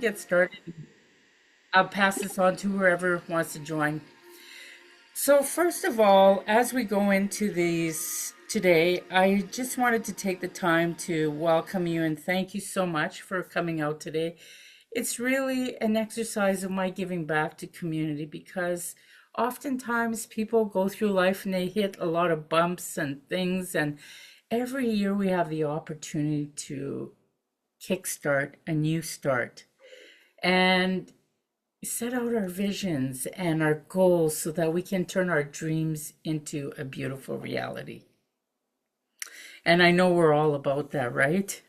get started. I'll pass this on to whoever wants to join. So, first of all, as we go into these today, I just wanted to take the time to welcome you and thank you so much for coming out today. It's really an exercise of my giving back to community because oftentimes people go through life and they hit a lot of bumps and things, and every year we have the opportunity to kickstart a new start and set out our visions and our goals so that we can turn our dreams into a beautiful reality. And I know we're all about that, right?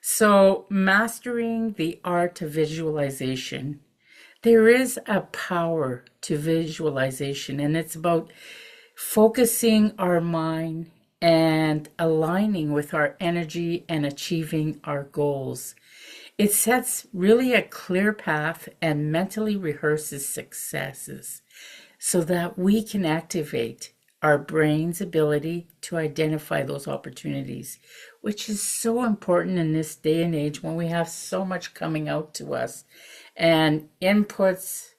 So, mastering the art of visualization. There is a power to visualization, and it's about focusing our mind and aligning with our energy and achieving our goals. It sets really a clear path and mentally rehearses successes so that we can activate our brain's ability to identify those opportunities, which is so important in this day and age when we have so much coming out to us. And inputs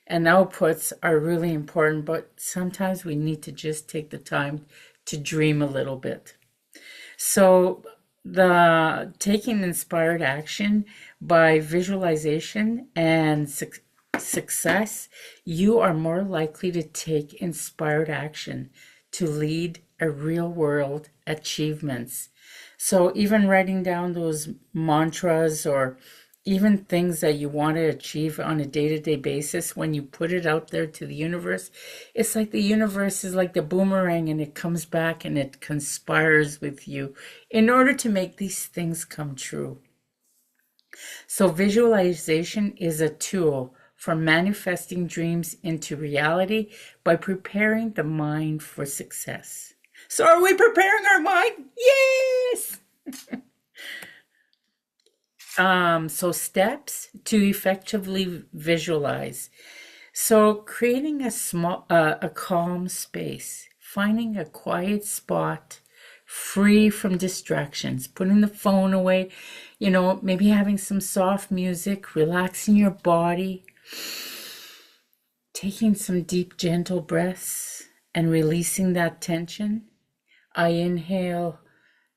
and outputs are really important, but sometimes we need to just take the time to dream a little bit. So, the taking inspired action by visualization and success, you are more likely to take inspired action to lead a real world achievements. So even writing down those mantras or even things that you want to achieve on a day-to-day basis, when you put it out there to the universe, it's like the universe is like the boomerang and it comes back and it conspires with you in order to make these things come true. So visualization is a tool for manifesting dreams into reality by preparing the mind for success. So are we preparing our mind? Yes! So steps to effectively visualize. So creating a calm space, finding a quiet spot, free from distractions, putting the phone away, maybe having some soft music, relaxing your body, taking some deep, gentle breaths and releasing that tension. I inhale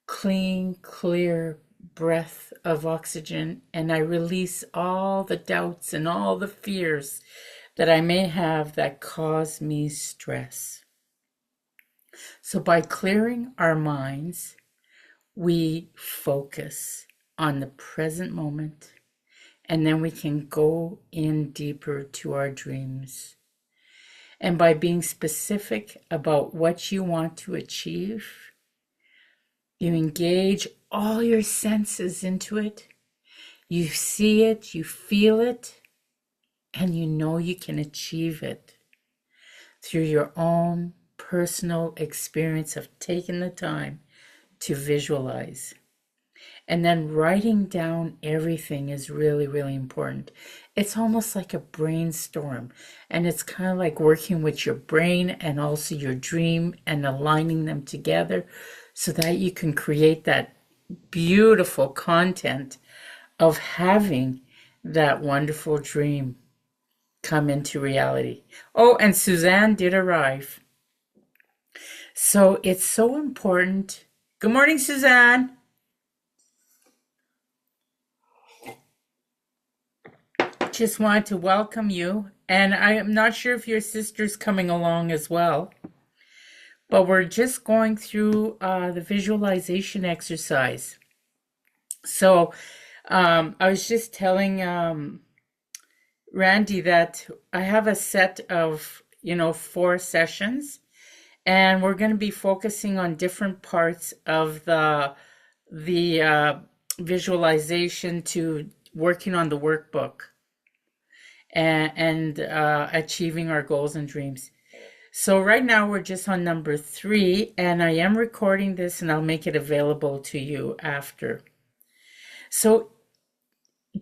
clean, clear breath of oxygen, and I release all the doubts and all the fears that I may have that cause me stress. So by clearing our minds, we focus on the present moment, and then we can go in deeper to our dreams. And by being specific about what you want to achieve, you engage all your senses into it. You see it, you feel it, and you know you can achieve it through your own personal experience of taking the time to visualize. And then writing down everything is really, really important. It's almost like a brainstorm, and it's kind of like working with your brain and also your dream and aligning them together so that you can create that beautiful content of having that wonderful dream come into reality. Oh, and Suzanne did arrive. So it's so important. Good morning, Suzanne. Just wanted to welcome you. And I am not sure if your sister's coming along as well, but we're just going through the visualization exercise. So I was just telling Randy that I have a set of, 4 sessions, and we're going to be focusing on different parts of the visualization to working on the workbook and achieving our goals and dreams. So right now we're just on number 3, and I am recording this and I'll make it available to you after. So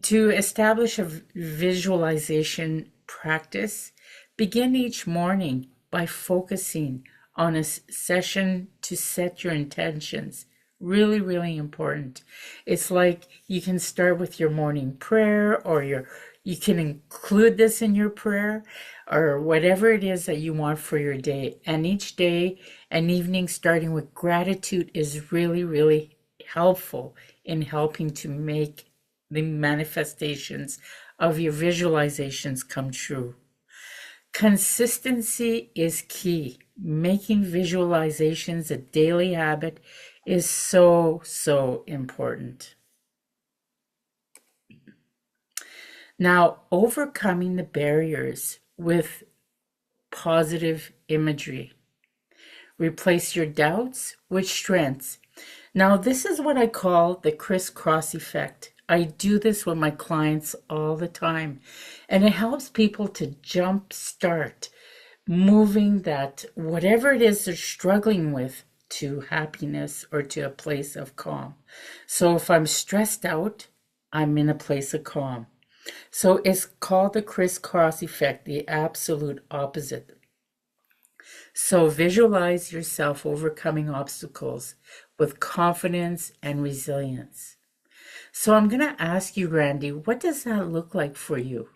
to establish a visualization practice, begin each morning by focusing on a session to set your intentions Really, really important. It's like you can start with your morning prayer, or you can include this in your prayer, or whatever it is that you want for your day. And each day and evening starting with gratitude is really, really helpful in helping to make the manifestations of your visualizations come true. Consistency is key. Making visualizations a daily habit is so, so important. Now, overcoming the barriers with positive imagery. Replace your doubts with strengths. Now, this is what I call the crisscross effect. I do this with my clients all the time, and it helps people to jump start moving that whatever it is they're struggling with to happiness or to a place of calm. So if I'm stressed out, I'm in a place of calm. So it's called the crisscross effect, the absolute opposite. So visualize yourself overcoming obstacles with confidence and resilience. So I'm going to ask you, Randy, what does that look like for you?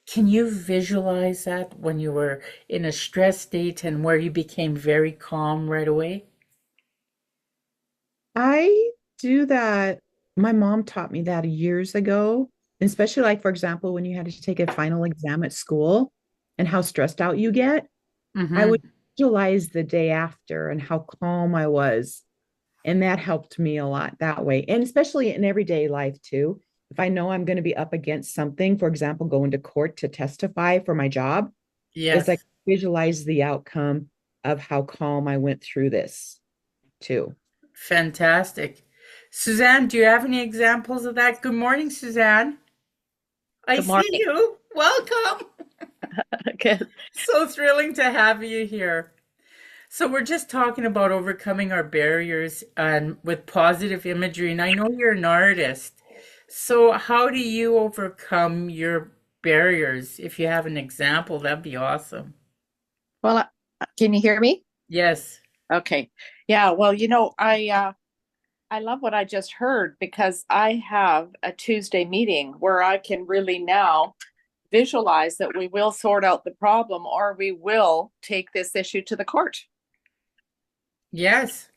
Can you visualize that when you were in a stress state and where you became very calm right away? I do that. My mom taught me that years ago, especially like, for example, when you had to take a final exam at school and how stressed out you get. I would Mm-hmm. visualize the day after and how calm I was. And that helped me a lot that way. And especially in everyday life too. If I know I'm going to be up against something, for example, going to court to testify for my job, it's like Yes. visualize the outcome of how calm I went through this too. Fantastic. Suzanne, do you have any examples of that? Good morning, Suzanne. I Good see morning. you. Welcome. Good. So thrilling to have you here. So we're just talking about overcoming our barriers and with positive imagery. And I know you're an artist. So how do you overcome your barriers? If you have an example, that'd be awesome. Well, can you hear me? Yes. Okay. Yeah, well, I love what I just heard because I have a Tuesday meeting where I can really now visualize that we will sort out the problem or we will take this issue to the court. Yes.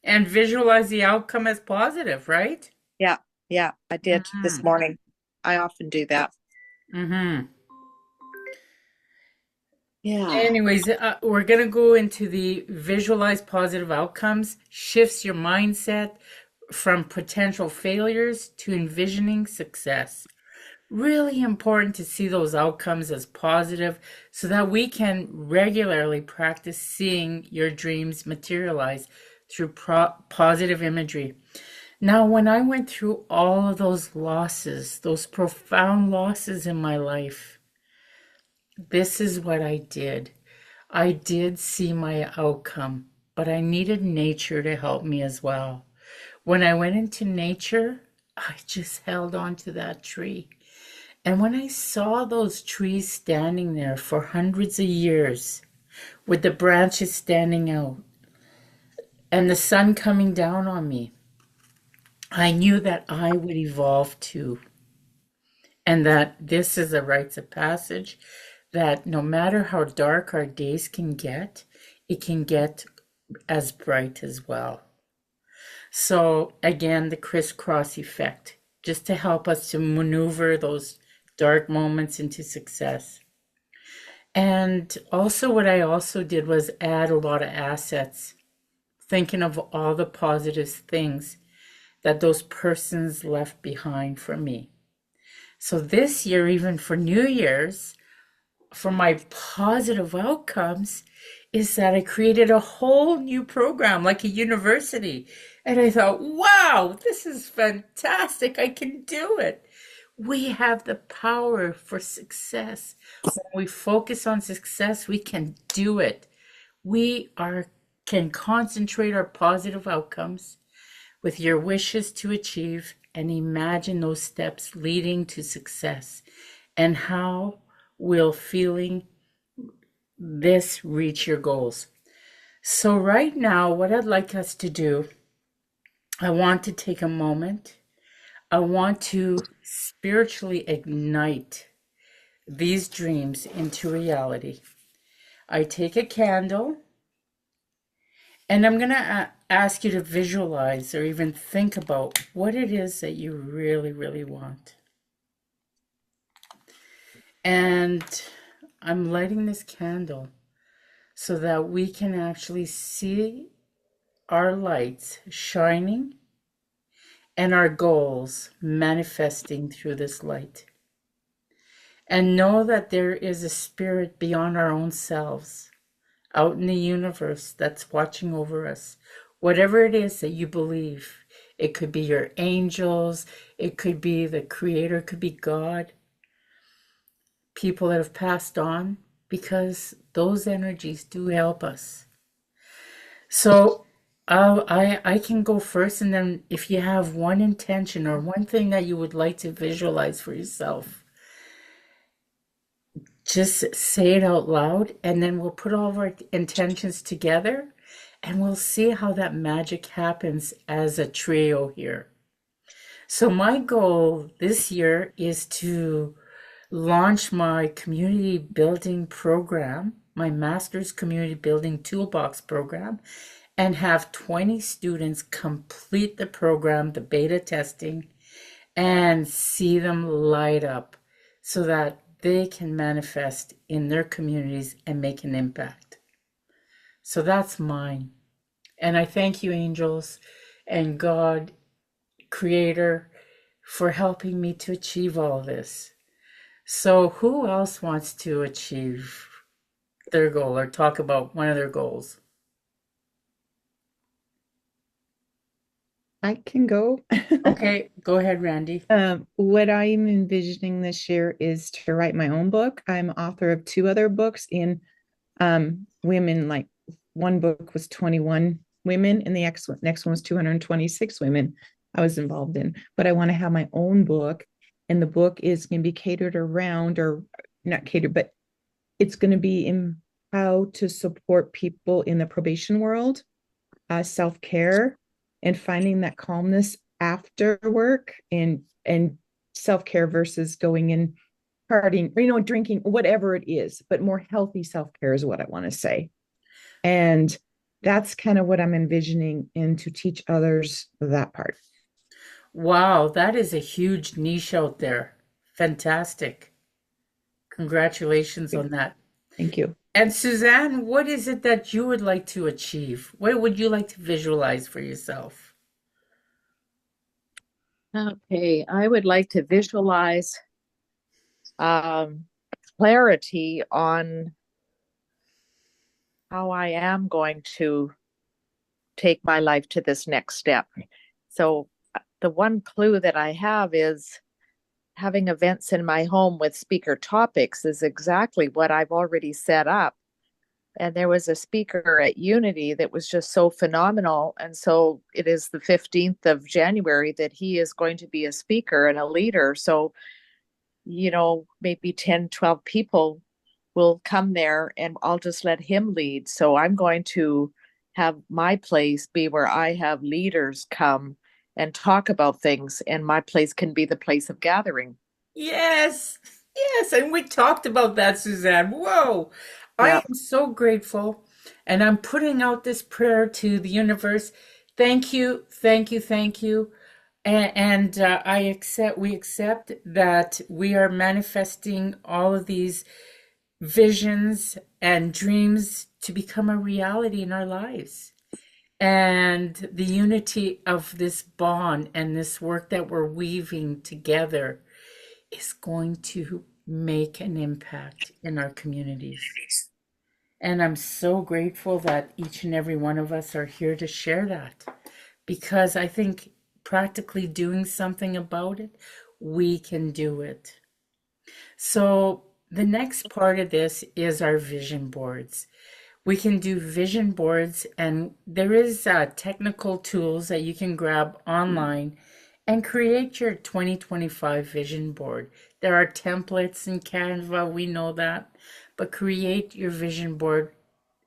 And visualize the outcome as positive, right? Yeah, yeah, I did this Mm-hmm. morning. I often do that. Mm-hmm. Yeah. Anyways, we're going to go into the visualize positive outcomes, shifts your mindset from potential failures to envisioning success. Really important to see those outcomes as positive so that we can regularly practice seeing your dreams materialize through positive imagery. Now, when I went through all of those losses, those profound losses in my life, this is what I did. I did see my outcome, but I needed nature to help me as well. When I went into nature, I just held on to that tree. And when I saw those trees standing there for hundreds of years, with the branches standing out and the sun coming down on me, I knew that I would evolve too. And that this is a rites of passage, that no matter how dark our days can get, it can get as bright as well. So, again, the crisscross effect, just to help us to maneuver those dark moments into success. And also, what I also did was add a lot of assets, thinking of all the positive things that those persons left behind for me. So, this year, even for New Year's, for my positive outcomes, is that I created a whole new program, like a university. And I thought, wow, this is fantastic. I can do it. We have the power for success. When we focus on success, we can do it. We are can concentrate our positive outcomes with your wishes to achieve and imagine those steps leading to success and how will feeling this reach your goals. So right now, what I'd like us to do I want to take a moment. I want to spiritually ignite these dreams into reality. I take a candle and I'm going to ask you to visualize or even think about what it is that you really, really want. And I'm lighting this candle so that we can actually see our lights shining and our goals manifesting through this light. And know that there is a spirit beyond our own selves out in the universe that's watching over us. Whatever it is that you believe, it could be your angels, it could be the creator, it could be God, people that have passed on, because those energies do help us. So I can go first, and then if you have one intention or one thing that you would like to visualize for yourself, just say it out loud, and then we'll put all of our intentions together and we'll see how that magic happens as a trio here. So my goal this year is to launch my community building program, my master's community building toolbox program, and have 20 students complete the program, the beta testing, and see them light up so that they can manifest in their communities and make an impact. So that's mine. And I thank you, angels and God, Creator, for helping me to achieve all this. So who else wants to achieve their goal or talk about one of their goals? I can go. Okay, go ahead, Randy. What I'm envisioning this year is to write my own book. I'm author of two other books in women. Like one book was 21 women, and the next one was 226 women I was involved in. But I want to have my own book, and the book is going to be catered around, or not catered, but it's going to be in how to support people in the probation world, self-care, and finding that calmness after work, and self-care versus going in partying, or drinking, whatever it is, but more healthy self-care is what I want to say. And that's kind of what I'm envisioning, and to teach others that part. Wow, that is a huge niche out there. Fantastic. Congratulations on that. Thank you. And Suzanne, what is it that you would like to achieve? What would you like to visualize for yourself? Okay, I would like to visualize um, clarity on how I am going to take my life to this next step. So, the one clue that I have is having events in my home with speaker topics is exactly what I've already set up. And there was a speaker at Unity that was just so phenomenal. And so it is the 15th of January that he is going to be a speaker and a leader. So, maybe 10, 12 people will come there and I'll just let him lead. So I'm going to have my place be where I have leaders come and talk about things, and my place can be the place of gathering. Yes, yes. And we talked about that, Suzanne. Whoa. I Yeah. am so grateful. And I'm putting out this prayer to the universe. Thank you, thank you, thank you. And we accept that we are manifesting all of these visions and dreams to become a reality in our lives. And the unity of this bond and this work that we're weaving together is going to make an impact in our communities. And I'm so grateful that each and every one of us are here to share that, because I think practically doing something about it, we can do it. So the next part of this is our vision boards. We can do vision boards, and there is technical tools that you can grab online and create your 2025 vision board. There are templates in Canva, we know that, but create your vision board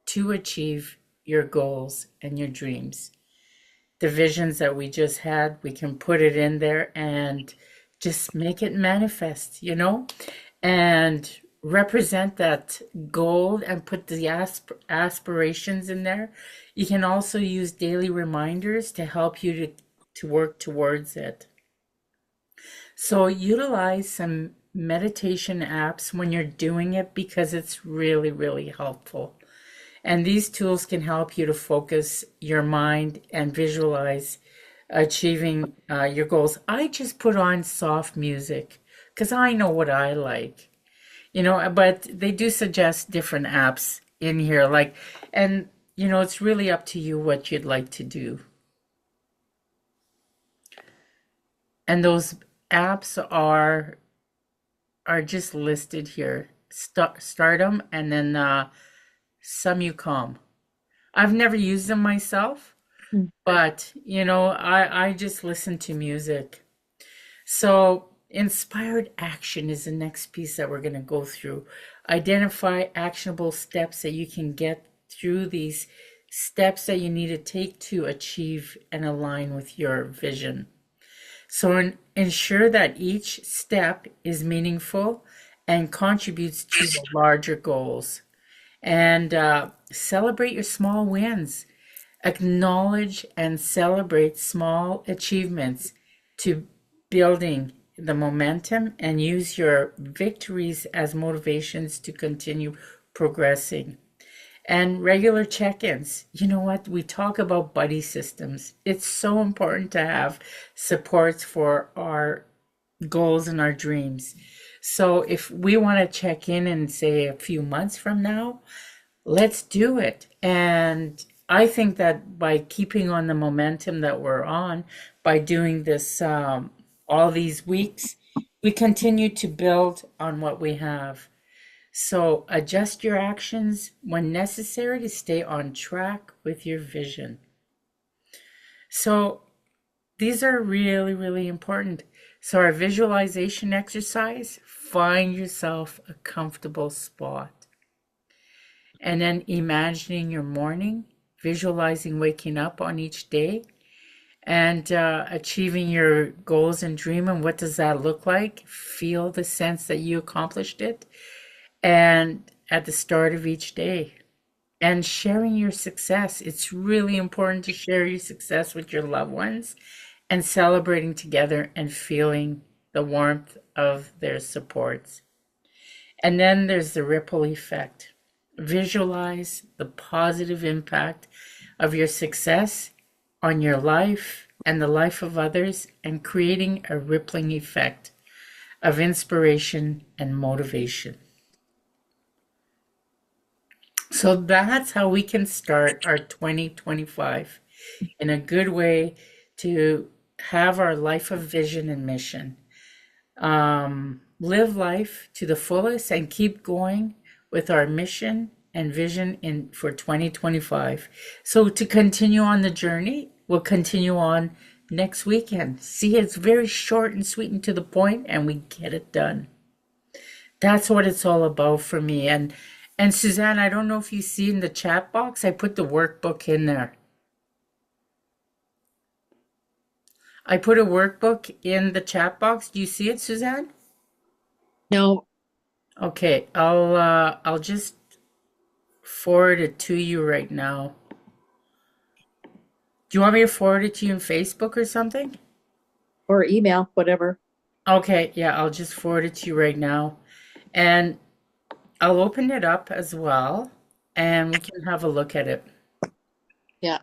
to achieve your goals and your dreams. the visions that we just had, we can put it in there and just make it manifest, and represent that goal and put the aspirations in there. You can also use daily reminders to help you to work towards it. So utilize some meditation apps when you're doing it because it's really, really helpful. And these tools can help you to focus your mind and visualize achieving your goals. I just put on soft music because I know what I like, but they do suggest different apps in here. And it's really up to you what you'd like to do. And those apps are just listed here. 𝓤𝓪𝓻 and then 𝓤𝓪𝓻. I've never used them myself, but I just listen to music. So inspired action is the next piece that we're going to go through. Identify actionable steps that you can get through these steps that you need to take to achieve and align with your vision. So ensure that each step is meaningful and contributes to the larger goals. And celebrate your small wins. Acknowledge and celebrate small achievements to building the momentum and use your victories as motivations to continue progressing. And regular check-ins. You know what? We talk about buddy systems. It's so important to have supports for our goals and our dreams. So if we want to check in say a few months from now, let's do it. And I think that by keeping on the momentum that we're on, by doing this all these weeks, we continue to build on what we have. So adjust your actions when necessary to stay on track with your vision. So these are really, really important. So our visualization exercise, find yourself a comfortable spot. And then imagining your morning, visualizing waking up on each day, and achieving your goals and dream. And what does that look like? Feel the sense that you accomplished it. And at the start of each day. And sharing your success. It's really important to share your success with your loved ones and celebrating together and feeling the warmth of their supports. And then there's the ripple effect. Visualize the positive impact of your success on your life and the life of others, and creating a rippling effect of inspiration and motivation. So that's how we can start our 2025 in a good way to have our life of vision and mission. Live life to the fullest and keep going with our mission and vision for 2025. So to continue on the journey, we'll continue on next weekend. See, it's very short and sweet and to the point, and we get it done. That's what it's all about for me. And Suzanne, I don't know if you see in the chat box, I put the workbook in there. I put a workbook in the chat box. Do you see it, Suzanne? No. Okay, I'll just forward it to you right now. Do you want me to forward it to you in Facebook or something? Or email, whatever. Okay, yeah, I'll just forward it to you right now. And I'll open it up as well, and we can have a look at it. Yeah.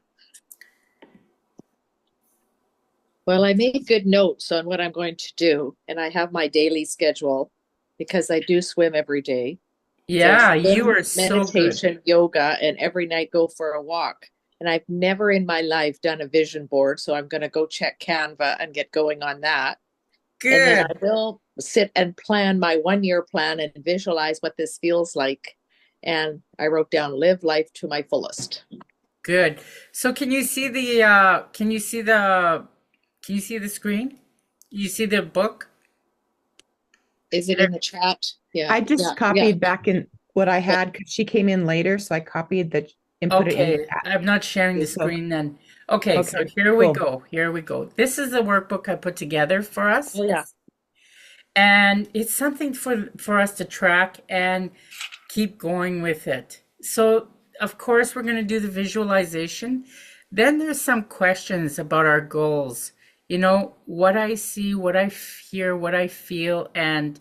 Well, I made good notes on what I'm going to do, and I have my daily schedule because I do swim every day. Yeah, So you are so good. meditation, yoga, and every night go for a walk. And I've never in my life done a vision board, so I'm going to go check Canva and get going on that. And then I Good. will sit and plan my 1-year plan and visualize what this feels like. And I wrote down live life to my fullest. Good. So can you see the screen? You see the book? Is it in the chat? Yeah. I just Yeah. copied back in what I had because she came in later, so I copied and put it in the Okay, chat. I'm not sharing the So- screen then. Okay, so Okay, here we cool. go. Here we go. This is the workbook I put together for us, Oh, yeah. and it's something for us to track and keep going with it. So, of course, we're going to do the visualization. Then there's some questions about our goals. You know, what I see, what I hear, what I feel, and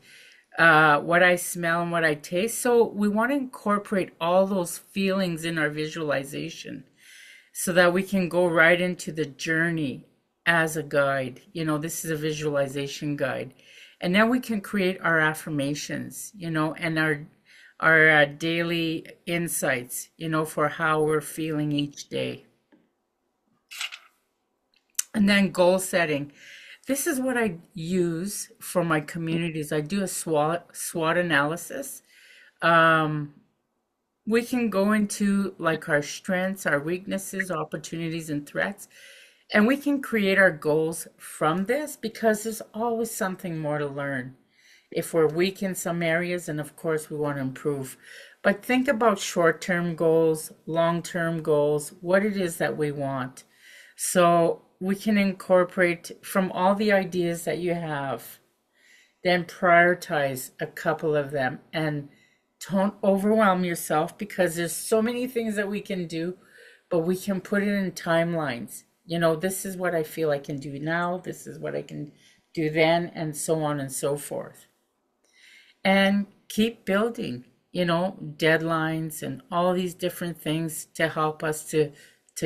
what I smell and what I taste. So we want to incorporate all those feelings in our visualization so that we can go right into the journey as a guide. You know, this is a visualization guide. And then we can create our affirmations, you know, and our daily insights, you know, for how we're feeling each day. And then goal setting. This is what I use for my communities. I do a SWOT analysis. Um, we can go into like our strengths, our weaknesses, opportunities, and threats. And we can create our goals from this because there's always something more to learn. If we're weak in some areas, and of course we want to improve. But think about short-term goals, long-term goals, what it is that we want. So we can incorporate from all the ideas that you have, then prioritize a couple of them and don't overwhelm yourself because there's so many things that we can do, but we can put it in timelines. You know, this is what I feel I can do now, this is what I can do then, and so on and so forth. And keep building, you know, deadlines and all these different things to help us to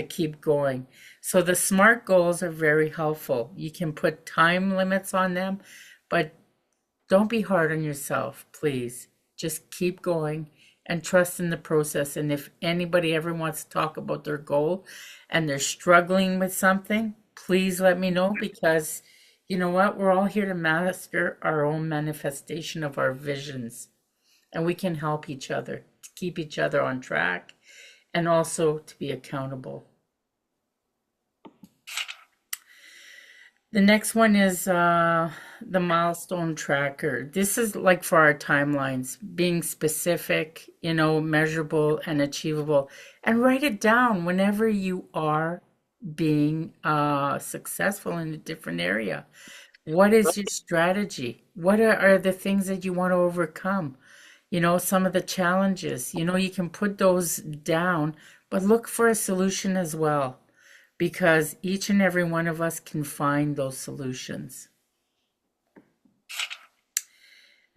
keep going. So the SMART goals are very helpful. You can put time limits on them, but don't be hard on yourself, please. Just keep going and trust in the process. And if anybody ever wants to talk about their goal and they're struggling with something, please let me know because you know what? We're all here to master our own manifestation of our visions. And we can help each other to keep each other on track and also to be accountable. The next one is the milestone tracker. This is like for our timelines, being specific, you know, measurable and achievable. And write it down whenever you are being successful in a different area. What is your strategy? What are the things that you want to overcome? You know, some of the challenges, you know, you can put those down, but look for a solution as well, because each and every one of us can find those solutions.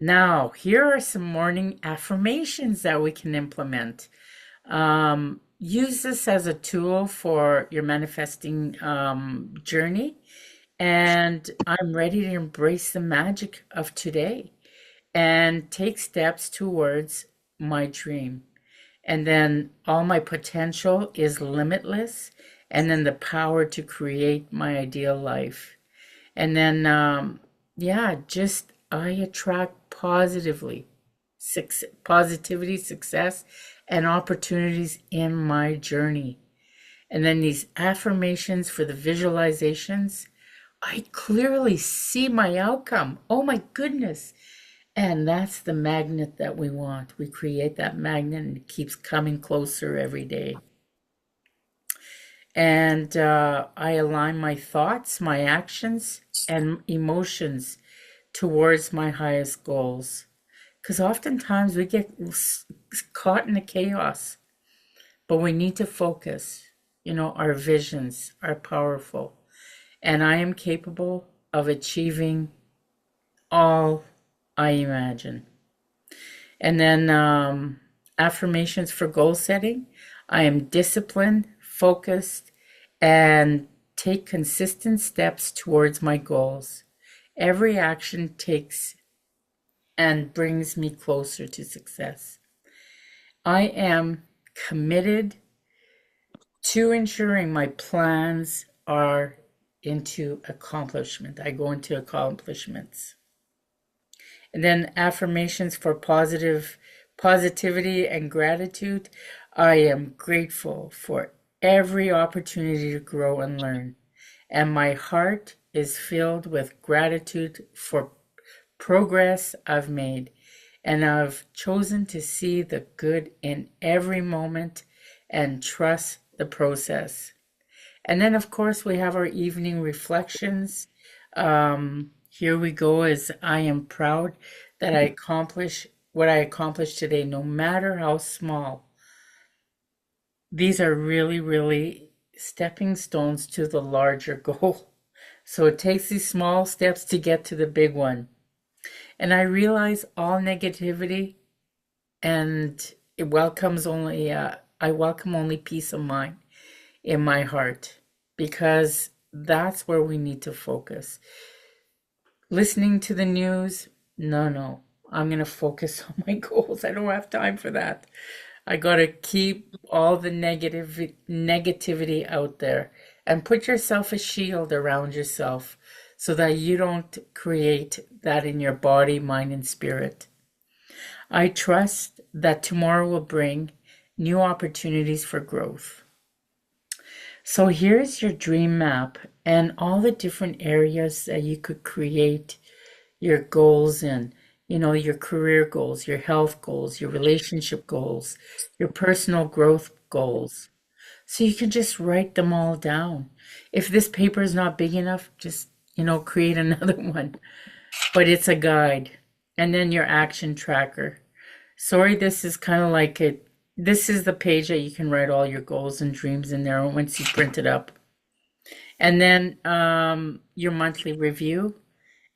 Now, here are some morning affirmations that we can implement. Use this as a tool for your manifesting journey. And I'm ready to embrace the magic of today and take steps towards my dream. And then all my potential is limitless. And then the power to create my ideal life. And then, yeah, just I attract positivity, success, and opportunities in my journey. And then these affirmations for the visualizations, I clearly see my outcome. Oh my goodness. And that's the magnet that we want. We create that magnet and it keeps coming closer every day. And I align my thoughts, my actions, and emotions towards my highest goals. Because oftentimes we get caught in the chaos, but we need to focus. You know, our visions are powerful. And I am capable of achieving all I imagine. And then affirmations for goal setting. I am disciplined, focused, and take consistent steps towards my goals. Every action takes and brings me closer to success. I am committed to ensuring my plans are into accomplishment. I go into accomplishments. And then affirmations for positivity and gratitude. I am grateful for every opportunity to grow and learn. And my heart is filled with gratitude for progress I've made. And I've chosen to see the good in every moment and trust the process. And then, of course, we have our evening reflections. Here we go, as I am proud that I accomplish what I accomplished today, no matter how small. These are really, really stepping stones to the larger goal. So it takes these small steps to get to the big one. And I realize all negativity, and I welcome only peace of mind in my heart, because that's where we need to focus. Listening to the news, no. I'm going to focus on my goals. I don't have time for that. I got to keep all the negativity out there and put yourself a shield around yourself so that you don't create that in your body, mind, and spirit. I trust that tomorrow will bring new opportunities for growth. So here's your dream map and all the different areas that you could create your goals in. Your career goals, your health goals, your relationship goals, your personal growth goals. So you can just write them all down. If this paper is not big enough, just, create another one. But it's a guide. And then your action tracker. Sorry, this is kind of like it. This is the page that you can write all your goals and dreams in there once you print it up. And then your monthly review.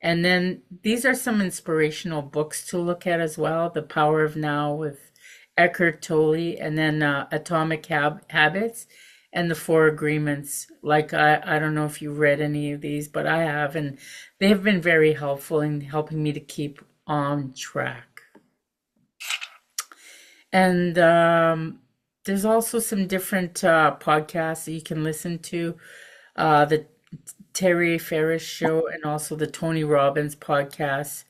And then these are some inspirational books to look at as well. The Power of Now with Eckhart Tolle, and then Atomic Habits and the Four Agreements. Like, I don't know if you read any of these, but I have, and they have been very helpful in helping me to keep on track. And there's also some different podcasts that you can listen to. The Terry Ferris Show and also the Tony Robbins podcast.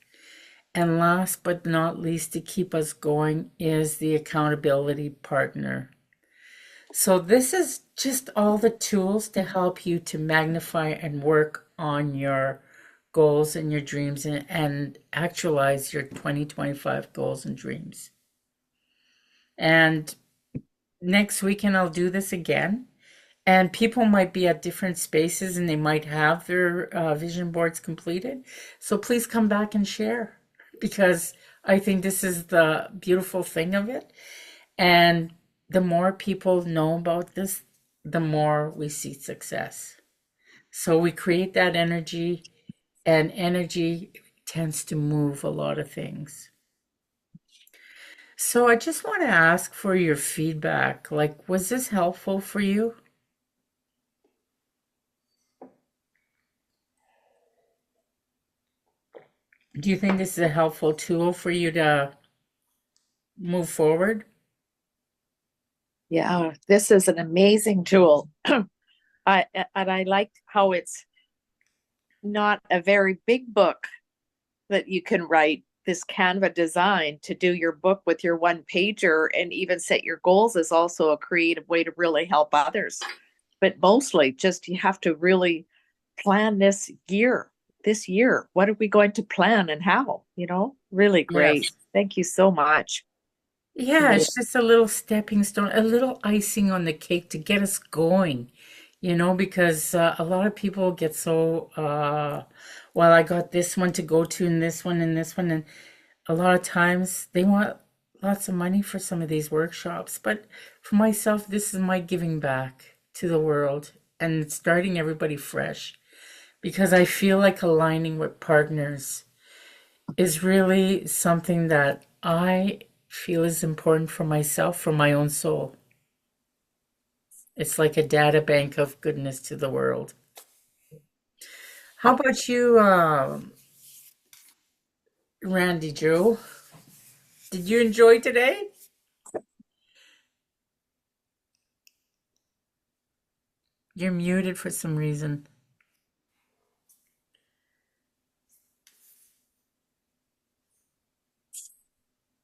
And last but not least, to keep us going, is the accountability partner. So this is just all the tools to help you to magnify and work on your goals and your dreams and actualize your 2025 goals and dreams. And next weekend, I'll do this again. And people might be at different spaces and they might have their vision boards completed. So please come back and share, because I think this is the beautiful thing of it. And the more people know about this, the more we see success. So we create that energy, and energy tends to move a lot of things. So I just want to ask for your feedback. Like, was this helpful for you? Do you think this is a helpful tool for you to move forward? Yeah, this is an amazing tool. I like how it's not a very big book that you can write this Canva design to do your book with your one pager and even set your goals is also a creative way to really help others. But mostly just you have to really plan this year. What are we going to plan and how? Really great. Yes. Thank you so much. Yeah, it's just a little stepping stone, a little icing on the cake to get us going, because a lot of people get so, well, I got this one to go to and this one and this one. And a lot of times they want lots of money for some of these workshops. But for myself, this is my giving back to the world and starting everybody fresh, because I feel like aligning with partners is really something that I feel is important for myself, for my own soul. It's like a data bank of goodness to the world. How about you, Randy Joe? Did you enjoy today? You're muted for some reason.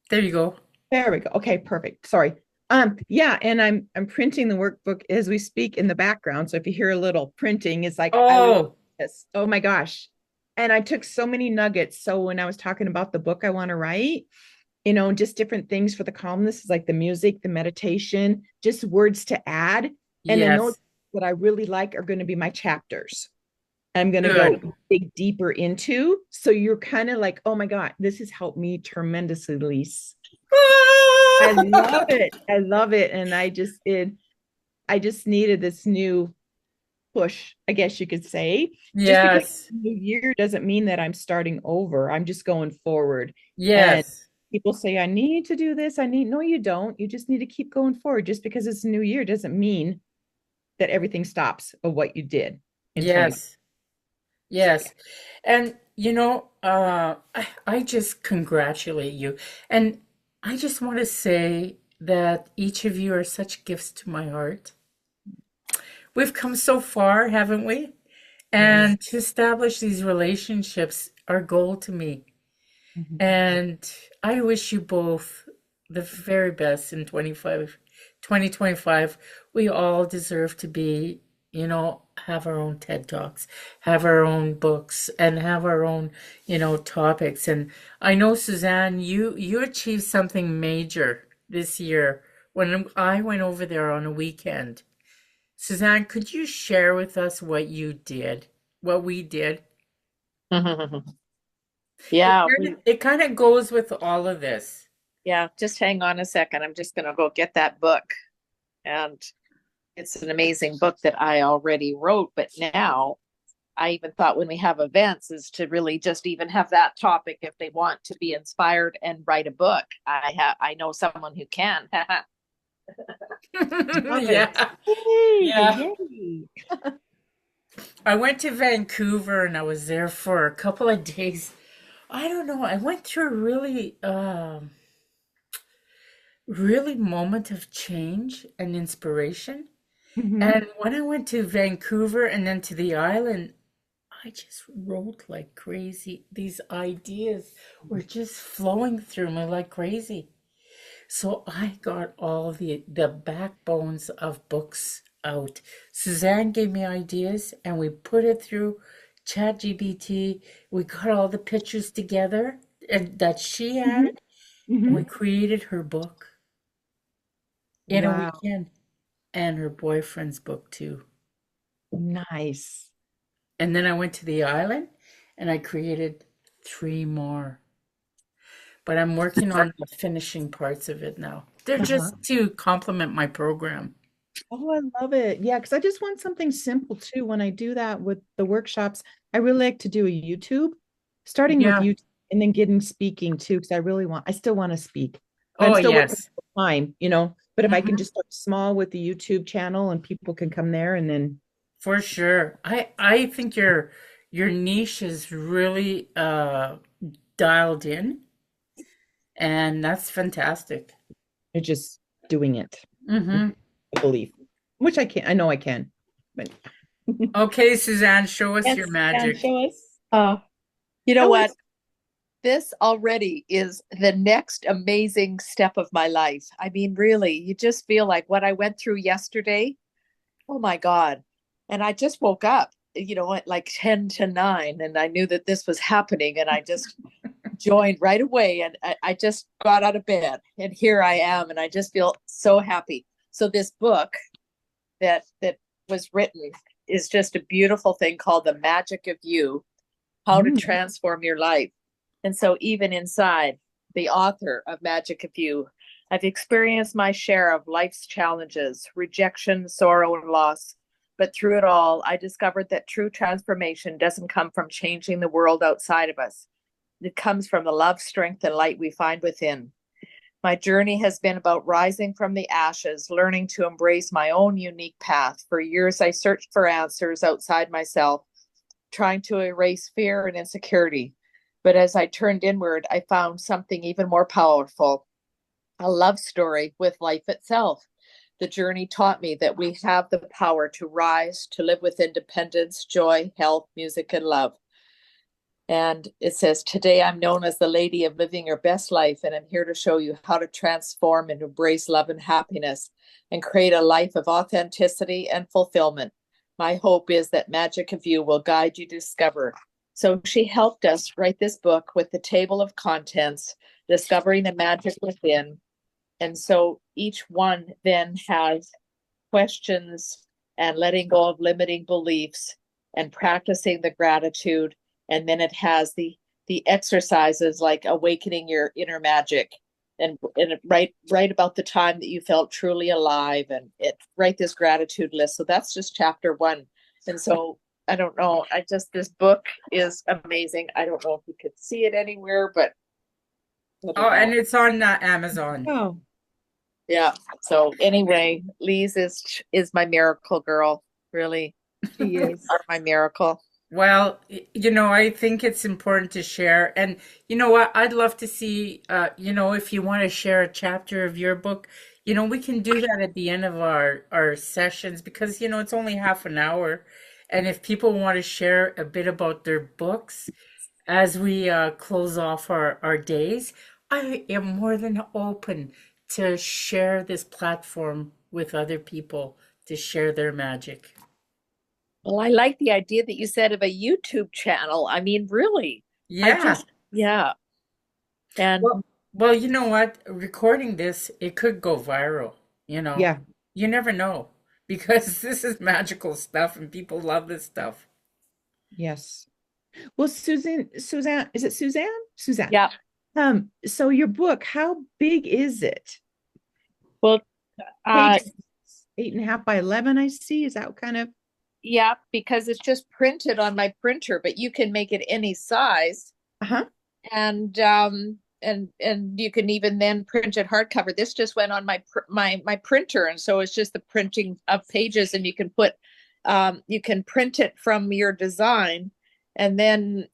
There you go. There we go. Okay, perfect. Sorry. Yeah, and I'm printing the workbook as we speak in the background. So if you hear a little printing, it's like Oh, this. Oh my gosh. And I took so many nuggets. So when I was talking about the book I want to write, just different things for the calmness, is like the music, the meditation, just words to add. And then those yes. that I really like are going to be my chapters. I'm going to Good. go dig deeper into. So you're kind of like, oh my God, this has helped me tremendously, Lise. I love it. I love it. And I just needed this new push, I guess you could say. Just because Yes. the new year doesn't mean that I'm starting over. I'm just going forward. And Yes. people say, I need to do this. No, you don't. You just need to keep going forward. Just because it's a new year doesn't mean that everything stops of what you did in 20. Yes. So yeah. Yes. And I just congratulate you. And I just want to say that each of you are such gifts to my heart. We've come so far, haven't we? Yes. And to establish these relationships are gold to me. Mhm. And I wish you both the very best in 2025. We all deserve to be, have our own TED Talks, have our own books, and have our own, topics. And I know, Suzanne, you achieved something major this year when I went over there on a weekend. Suzanne, could you share with us what you did, what we did? Yeah, It kind of goes with all of this. yeah, just hang on a second. I'm just going to go get that book. And it's an amazing book that I already wrote, but now I even thought when we have events is to really just even have that topic if they want to be inspired and write a book. I know someone who can. Love it. Yeah. Yay, Yeah. yay. I went to Vancouver and I was there for a couple of days. I don't know. I went through a really moment of change and inspiration. Mhm. And when I went to Vancouver and then to the island, I just wrote like crazy. These ideas were just flowing through me like crazy. So I got all the backbones of books out. Suzanne gave me ideas and we put it through ChatGPT. We got all the pictures together and that she Mhm. had and we Mhm. created her book in a Wow. weekend and her boyfriend's book too. Nice. And then I went to the island and I created three more. But I'm working on the finishing parts of it now. They're Uh-huh. just to complement my program. Oh, I love it. Yeah, because I just want something simple too. When I do that with the workshops, I really like to do a YouTube, starting with Yeah. YouTube and then getting speaking too, because I still want to speak, but I'm Oh, still working yes. full time, But if I can Mhm. just start small with the YouTube channel and people can come there and then For sure. I think your niche is really dialed in, and that's fantastic. they're just doing it with Hmm. the belief, which I know I can. But Okay, Suzanne, show us your Yes, and magic. show us. You know oh, what? it's This already is the next amazing step of my life. I mean, really, you just feel like what I went through yesterday. Oh my God. And I just woke up, at like 10 to 9, and I knew that this was happening. And I just joined right away. And I just got out of bed. And here I am. And I just feel so happy. So, this book that was written is just a beautiful thing called The Magic of You, How to mm, Transform Your Life. And so, even inside, the author of Magic of You, I've experienced my share of life's challenges, rejection, sorrow, and loss. But through it all, I discovered that true transformation doesn't come from changing the world outside of us. It comes from the love, strength, and light we find within. My journey has been about rising from the ashes, learning to embrace my own unique path. For years, I searched for answers outside myself, trying to erase fear and insecurity. But as I turned inward, I found something even more powerful, a love story with life itself. The journey taught me that we have the power to rise, to live with independence, joy, health, music, and love. And it says, Today I'm known as the lady of living your best life, and I'm here to show you how to transform and embrace love and happiness and create a life of authenticity and fulfillment. My hope is that Magic of You will guide you to discover. So she helped us write this book with the table of contents, discovering the magic within. And so each one then has questions and letting go of limiting beliefs and practicing the gratitude. And then it has the exercises like awakening your inner magic and write about the time that you felt truly alive and write this gratitude list. So that's just chapter 1. And so I don't know. This book is amazing. I don't know if you could see it anywhere, but Oh, and it's on Amazon. Oh, yeah. So anyway, Lise is my miracle girl. Really, she you is. are my miracle. Well, I think it's important to share. And you know what? I'd love to see, if you want to share a chapter of your book, we can do that at the end of our sessions because, it's only half an hour. And if people want to share a bit about their books as we close off our days, I am more than open to share this platform with other people to share their magic. Well, I like the idea that you said of a YouTube channel. I mean, really, Yeah. yeah. And Well, you know what? Recording this, it could go viral, you know. Yeah. You never know because this is magical stuff and people love this stuff. Yes. Well, Suzanne, is it Suzanne? Suzanne. yeah, So your book, how big is it? well, uh, Pages 8.5 by 11, I see. Is that kind of? yeah, because it's just printed on my printer, but you can make it any size. Uh-huh. And and you can even then print it hardcover. This just went on my printer, and so it's just the printing of pages, and you can print it from your design, and then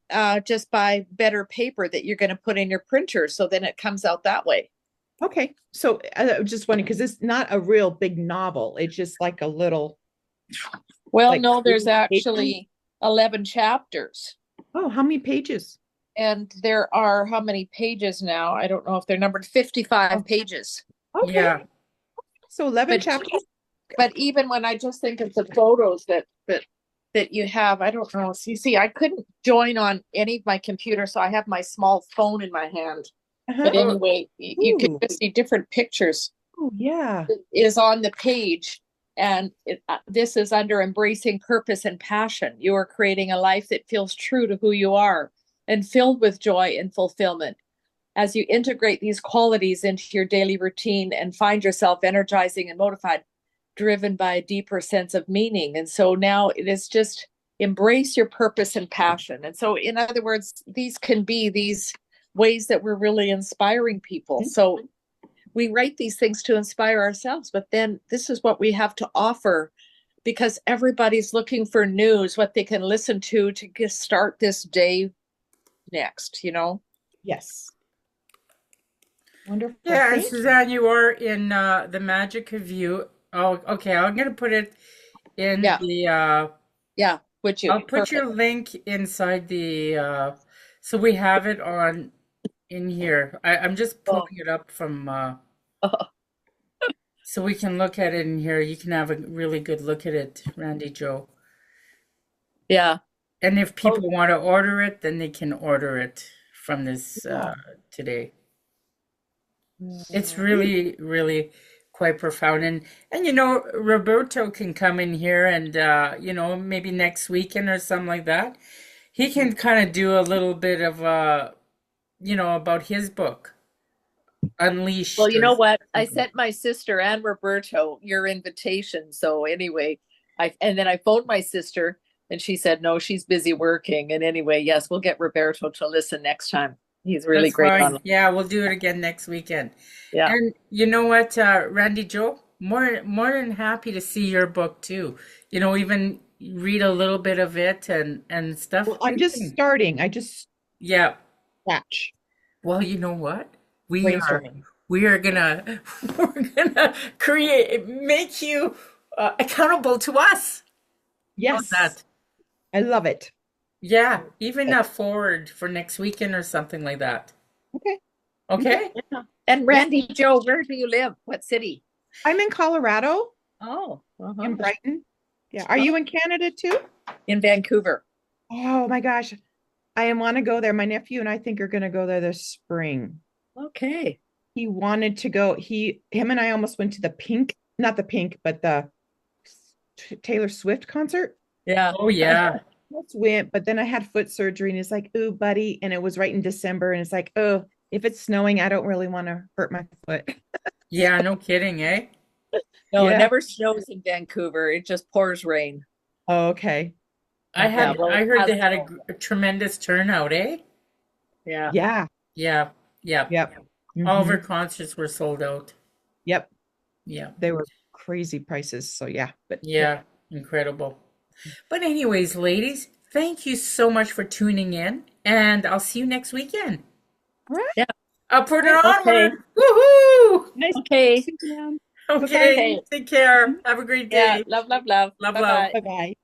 just buy better paper that you're going to put in your printer, so then it comes out that way. Okay. So just wondering, because it's not a real big novel. It's just like a little. Well, Like no, there's 80 pages? actually 11 chapters. Oh, how many pages? And there are how many pages now? I don't know if they're numbered. 55 pages. Okay. Yeah. So 11 But chapters. but even when I just think of the photos that you have, I don't know. So you see, I couldn't join on any of my computer, so I have my small phone in my hand. Uh-huh. But anyway, you can Ooh. just see different pictures. Oh, yeah. It is on the page, and this is under embracing purpose and passion. You are creating a life that feels true to who you are and filled with joy and fulfillment. As you integrate these qualities into your daily routine and find yourself energizing and motivated, driven by a deeper sense of meaning. And so now it is just embrace your purpose and passion. And so, in other words, these can be these ways that we're really inspiring people. Mhm. So we write these things to inspire ourselves, but then this is what we have to offer because everybody's looking for news, what they can listen to start this day next, Yes. Wonderful. Yeah, and Thank you. Suzanne, you are in the magic of you. Oh, okay. I'm gonna put it in Yeah. the Yeah, would you? I'll put your link inside the so we have it on in here. I'm just pulling it up from so we can look at it in here. You can have a really good look at it, Randy Joe. Yeah. And if people want to order it, then they can order it from this today. It's really, really quite profound. And Roberto can come in here and maybe next weekend or something like that. He can kind of do a little bit of about his book, Unleashed. Well, you know what? I sent my sister and Roberto your invitation. So anyway, and then I phoned my sister and she said no, she's busy working. And anyway, yes, we'll get Roberto to listen next time. He's really That's great fine. on. Yeah, we'll do it again next weekend. Yeah. And you know what, Randy Joe, more than happy to see your book too. Even read a little bit of it and stuff. Well, I'm just starting. I just Yeah. scratch. Well, you know what? We are Brainstorming. we are gonna make you accountable to us. How's Yes. that? I love it. Yeah, even a forward for next weekend or something like that. Okay. Okay? Yeah. And Randy Joe, where do you live? What city? I'm in Colorado, Oh, in Brighton. Yeah. Are you in Canada too? in Vancouver. Oh my gosh. I want to go there. My nephew and I think are going to go there this spring. Okay. He wanted to go. Him and I almost went to the pink, not the pink, but the Taylor Swift concert. Yeah. Oh, yeah. Just went, but then I had foot surgery, and it's like, ooh, buddy, and it was right in December, and it's like, oh, if it's snowing, I don't really want to hurt my foot. Yeah, no kidding, eh? No, it Yeah. never snows in Vancouver. It just pours rain. Oh, okay. I Yeah, well, I it heard they has had snowed. a tremendous turnout, eh? Yeah. Yeah. Yeah, yeah. Yep. All of Mhm. her concerts were sold out. Yep. Yeah, They were crazy prices. So yeah, but yeah, incredible. But anyways, ladies, thank you so much for tuning in, and I'll see you next weekend. all right. Yeah. Upward and Okay. onward. Woohoo! Nice Okay. to meet you, ma'am. Okay, Okay. take care. Have a great Yeah. day. Love, love, love. Love, love. Bye-bye. Bye bye.